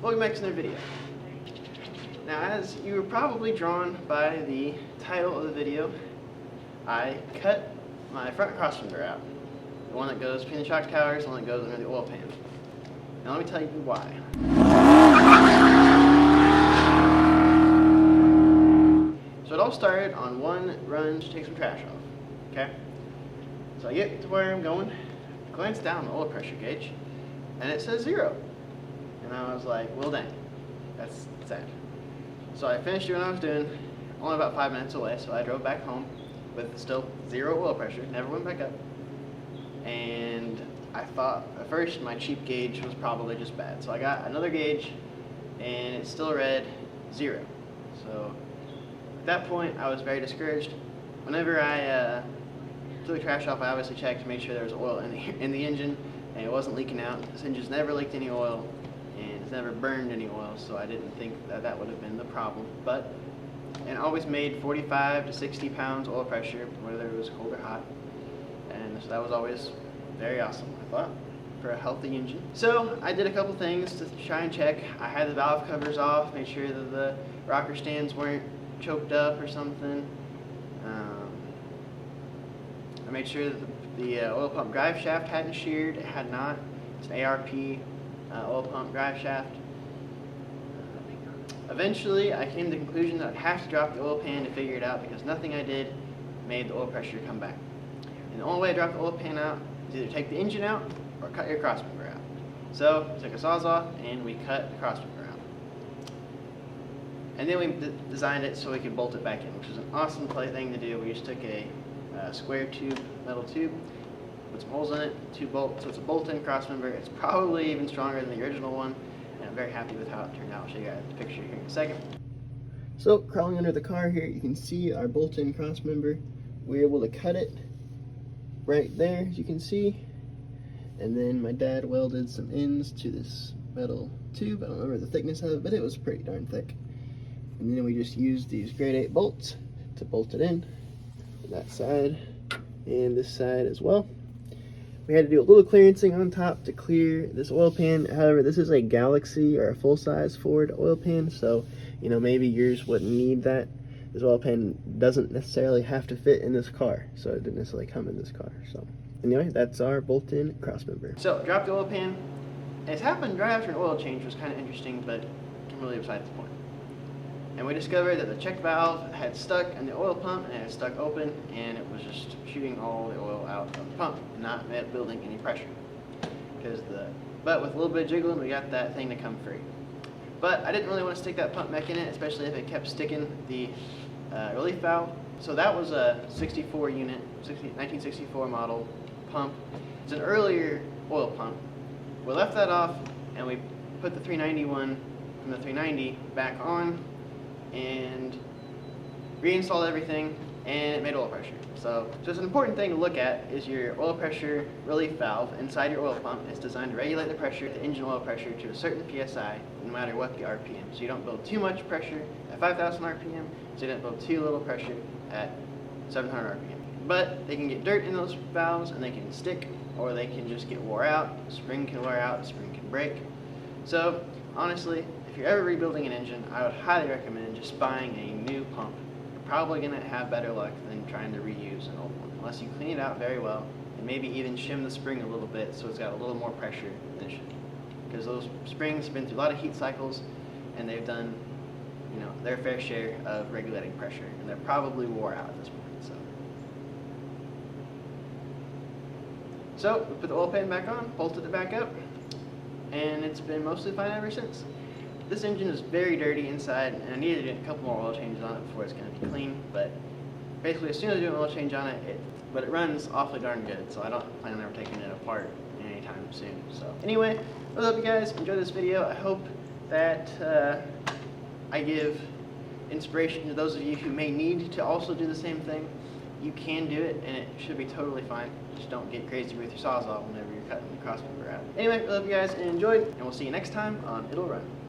welcome back to another video. Now, as you were probably drawn by the title of the video, I cut my front crossmember out. The one that goes between the shock towers, the one that goes under the oil pan. Now let me tell you why. So it all started on one run to take some trash off, okay? So I get to where I'm going, glance down the oil pressure gauge, and it says 0. And I was like, well dang, that's sad. So I finished doing what I was doing, only about 5 minutes away, so I drove back home with still 0 oil pressure, never went back up. And I thought at first my cheap gauge was probably just bad. So I got another gauge and it still read 0. So at that point I was very discouraged. Whenever I took the trash off, I obviously checked to make sure there was oil in the engine and it wasn't leaking out. This engine's never leaked any oil and it's never burned any oil, so I didn't think that would have been the problem. But it always made 45 to 60 pounds oil pressure, whether it was cold or hot. And so that was always very awesome, I thought, for a healthy engine. So I did a couple things to try and check. I had the valve covers off, made sure that the rocker stands weren't choked up or something. I made sure that the oil pump drive shaft hadn't sheared. It had not. It's an ARP oil pump drive shaft. Eventually, I came to the conclusion that I'd have to drop the oil pan to figure it out because nothing I did made the oil pressure come back. And the only way to drop the oil pan out is either take the engine out or cut your crossmember out. So, I took a Sawzall and we cut the crossmember out. And then we designed it so we could bolt it back in, which was an awesome thing to do. We just took a square tube, metal tube, put some holes in it, 2 bolts, so it's a bolt-in crossmember. It's probably even stronger than the original one, and I'm very happy with how it turned out. I'll show you guys the picture here in a second. So, crawling under the car here, you can see our bolt-in crossmember. We were able to cut it right there, as you can see, and then my dad welded some ends to this metal tube. I don't remember the thickness of it, but it was pretty darn thick. And then we just used these grade 8 bolts to bolt it in, that side and this side as well. We had to do a little clearancing on top to clear this oil pan. However, this is a Galaxy or a full-size Ford oil pan, so you know, maybe yours wouldn't need that. This oil pan doesn't necessarily have to fit in this car, so it didn't necessarily come in this car. So anyway, that's our bolt-in crossmember. So dropped the oil pan. It's happened right after an oil change, was kind of interesting, but really besides the point. And we discovered that the check valve had stuck in the oil pump and it had stuck open, and it was just shooting all the oil out of the pump, not building any pressure. But with a little bit of jiggling, we got that thing to come free. But I didn't really want to stick that pump back in it, especially if it kept sticking the relief valve. So that was a 64 unit, 1964 model pump. It's an earlier oil pump. We left that off and we put the 391 from the 390 back on and reinstalled everything, and it made oil pressure. So just an important thing to look at is your oil pressure relief valve inside your oil pump. It's designed to regulate the pressure, the engine oil pressure, to a certain PSI, no matter what the RPM. So you don't build too much pressure at 5,000 RPM, so you don't build too little pressure at 700 RPM. But they can get dirt in those valves and they can stick, or they can just get wore out. The spring can wear out, the spring can break. So honestly, if you're ever rebuilding an engine, I would highly recommend just buying a new pump. You're probably going to have better luck than trying to reuse an old one, unless you clean it out very well and maybe even shim the spring a little bit so it's got a little more pressure than it should. Because those springs have been through a lot of heat cycles and they've done, you know, their fair share of regulating pressure, and they're probably wore out at this point. So we put the oil pan back on, bolted it back up, and it's been mostly fine ever since. This engine is very dirty inside, and I needed to do a couple more oil changes on it before it's going to be clean, but basically as soon as I do an oil change on it, but it runs awfully darn good, so I don't plan on ever taking it apart anytime soon. So anyway, I hope you guys enjoyed this video. I hope that I give inspiration to those of you who may need to also do the same thing. You can do it, and it should be totally fine. Just don't get crazy with your Sawzall whenever you're cutting the crossmember out. Anyway, I love you guys and enjoyed, and we'll see you next time on It'll Run.